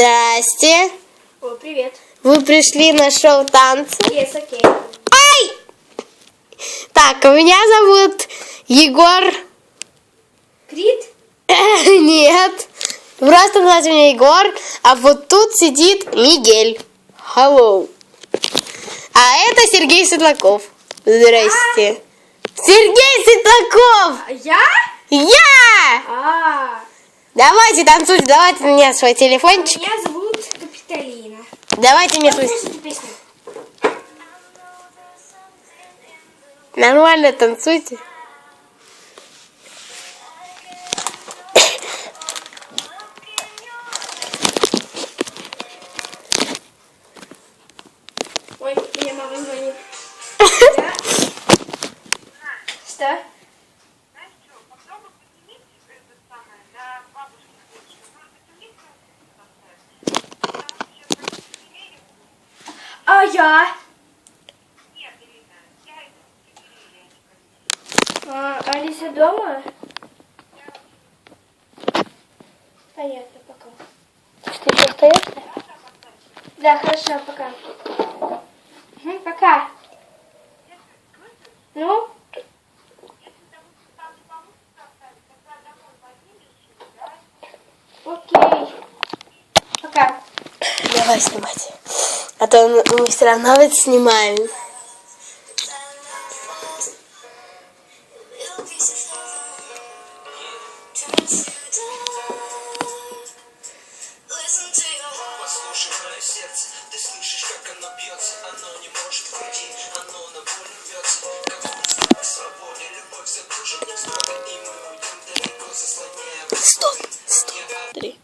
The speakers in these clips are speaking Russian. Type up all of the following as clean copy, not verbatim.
Здрасте. О, привет. Вы пришли на шоу танцы? Yes, окей. Ай! Так, меня зовут Егор. Крит? Нет. Просто называйте меня Егор. А вот тут сидит Мигель. Hello. А это Сергей Светлаков. Здрасте. Сергей Светлаков! Я? Я! Давайте танцуйте, давайте мне свой телефончик. Меня зовут Капитолина. Давайте мне свой... Слушайте песню. Нормально танцуйте. Ой, мне мама звонит. Что? А я? Алиса дома? Понятно, пока. Ты еще остаешься? Да, хорошо, пока. Пока. Ну? Окей. Пока. Давай снимать. А то мы все равно ведь снимаем. Послушай мое сердце, ты слышишь, как оно бьется, оно не может уйти, оно на волю рвется, как грустно к свободе, любовь заглушит не строго, и мы уйдем далеко, заслоняя. Стоп, стоп, три.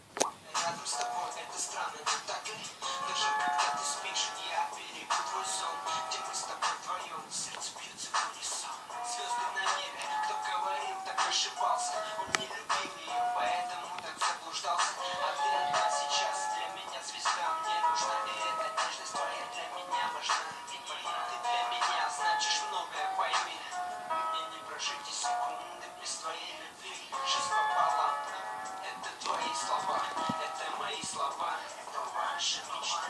Рядом с тобой это странно, не так ли? Даже когда ты спишь, я берегу твой сон, где мы с тобой вдвоем, сердце бьется в унисон. Звезды на небе, кто говорил, так ошибался, он не любил ее, поэтому так заблуждался, а ты одна сейчас для меня звезда, мне нужна, и эта нежность твоя для меня важна. Ты для меня значишь многое, пойми, мне не прожить и секунды без твоей любви, жизнь пополам. Это твои слова, это мои слова, это ваша мечта.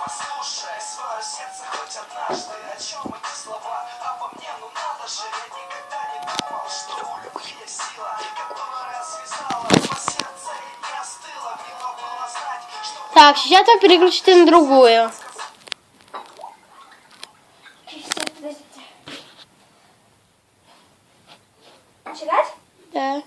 Послушай свое сердце хоть однажды, о чем эти слова обо мне, ну надо же, я никогда не думал, что у любви есть сила, которая связала два сердца и не остыла, мило было знать, что... Так, сейчас вы переключите на другую. Подождите. Начинать? Да.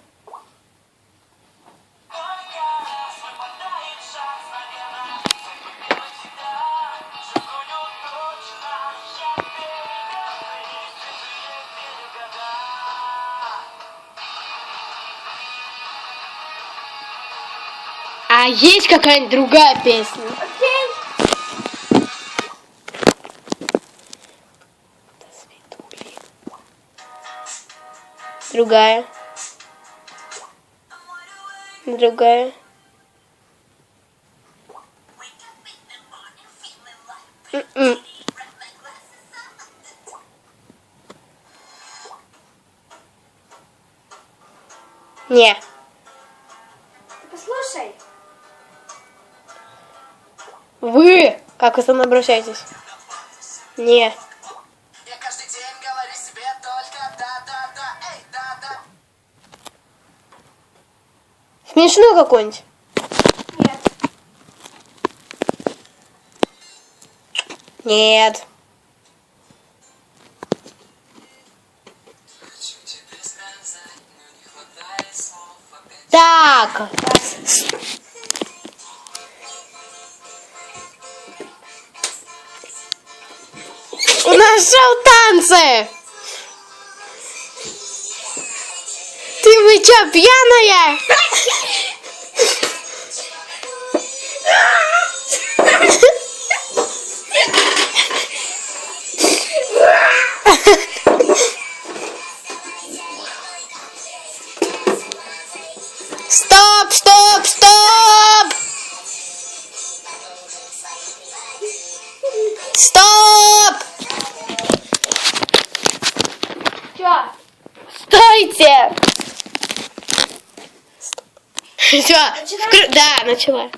А есть какая-нибудь другая песня? Окей. Другая. Другая. Не. Послушай. Вы, как вы со мной обращаетесь? Не. Я каждый день говорю себе только да-да-да, эй, да-да. Смешную какую-нибудь? Нет. Нет. Хочу тебе сказать, но не хватает слов опять. Так. У нас шоу танцы. Вы чё, пьяная? Все, да, начала.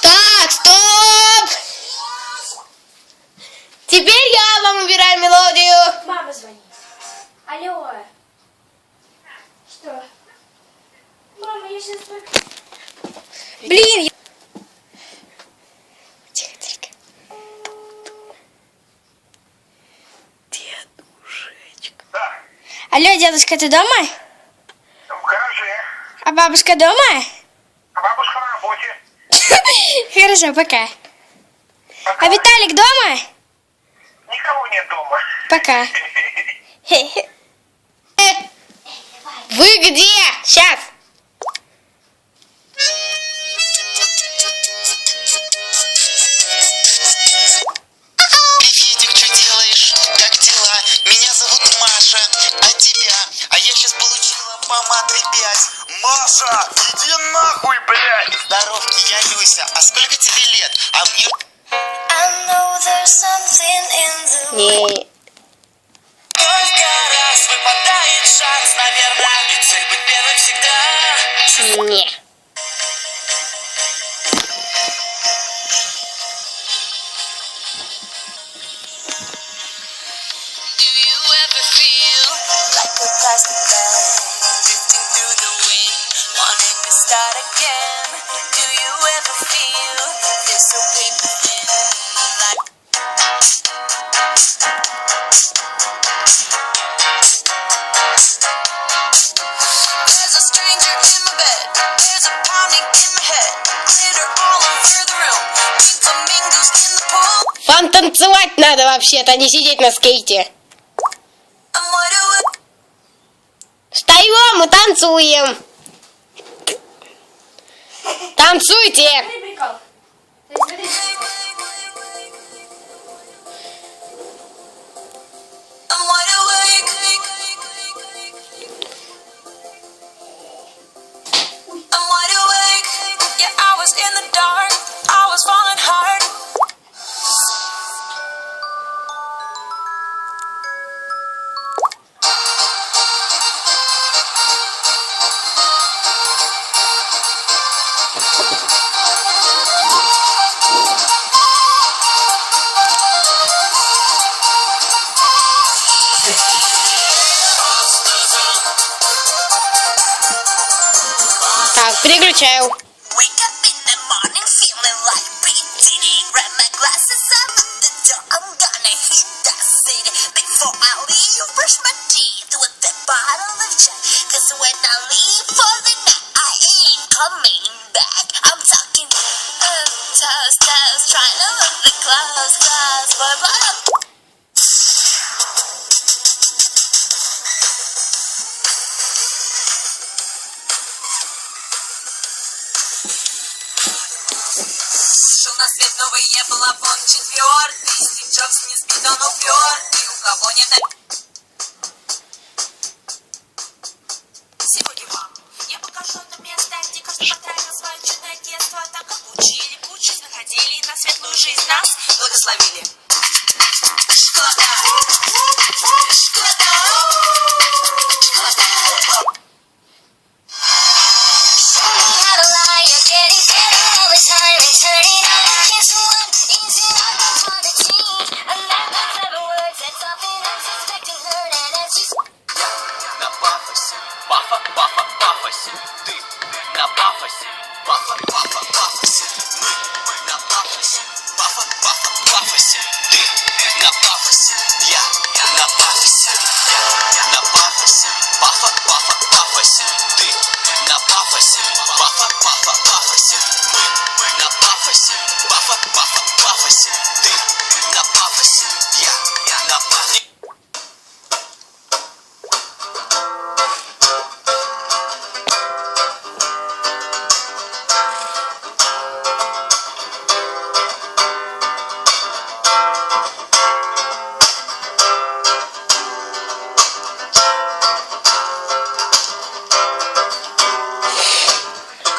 Так, стоп! Теперь я вам убираю мелодию. Мама звонит. Алло. Что? Мама, я сейчас... Блин. Тихо, тихо. Дедушечка. Да, Алло, дедушка, ты дома? в гараже. А бабушка дома? А бабушка на работе. Хорошо, пока. Пока. А Виталик дома? Никого нет дома. Пока. Вы где? Сейчас. Приветик, что делаешь? Как дела? Меня зовут Маша, а тебя? А я сейчас получила по матре 5. Маша, иди нахуй, блядь! Здоровки, я Люся. А сколько тебе лет? А мне... Не. Только раз выпадает шанс, наверное, ведь цель быть первой всегда. Не. Do you ever feel like a plastic bag drifting through the wind, wanting to start again? Do you ever feel this so paper thin? Like there's a stranger in my bed, there's a pounding in my head, glitter all over the room, pink flamingos in the pool. Вам танцевать надо вообще-то, а не сидеть на скейте. I'm wide awake. Встаем, мы танцуем. Танцуйте. Смотри прикол. Смотри прикол. I'm wide awake. I'm wide awake. Yeah, I was in the dark. I was falling hard. Так, переключаю. Wake up in the morning feeling like P. Diddy. Wrap my glasses up at the door. I'm gonna hit the city before I leave. Brush my teeth with that bottle of Jack. 'Cause when I leave for the night, I ain't coming back. I'm talking toast, toast, trying to look the clothes, but Шел на свет новый Ебловон 4. Стив Джобс не спит, он упертый. У кого нет... Сегодня вам я покажу одно место, где каждый потратил свое чудное детство. Так как учили, учись, находили на светлую жизнь нас благословили. Шоколада, шоколада, шоколада. На пафосе, пафосе, ты на пафосе, пафосе, мы на пафосе, пафосе, ты на пафосе, я на пафосе, на пафосе, пафосе, ты на пафосе, пафосе, мы на пафосе. пафосе, пафосе. Ты на пафосе, я на пафосе.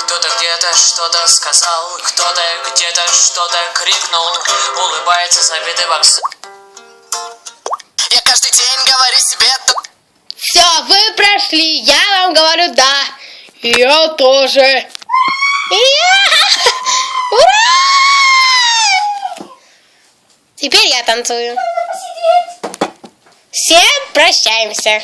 Кто-то где-то что-то сказал, кто-то где-то что-то крикнул, улыбается забитый бокс. Я каждый день говорю себе, Все, вы прошли. Я вам говорю да. Я тоже. Ура! Теперь я танцую. Всем прощаемся.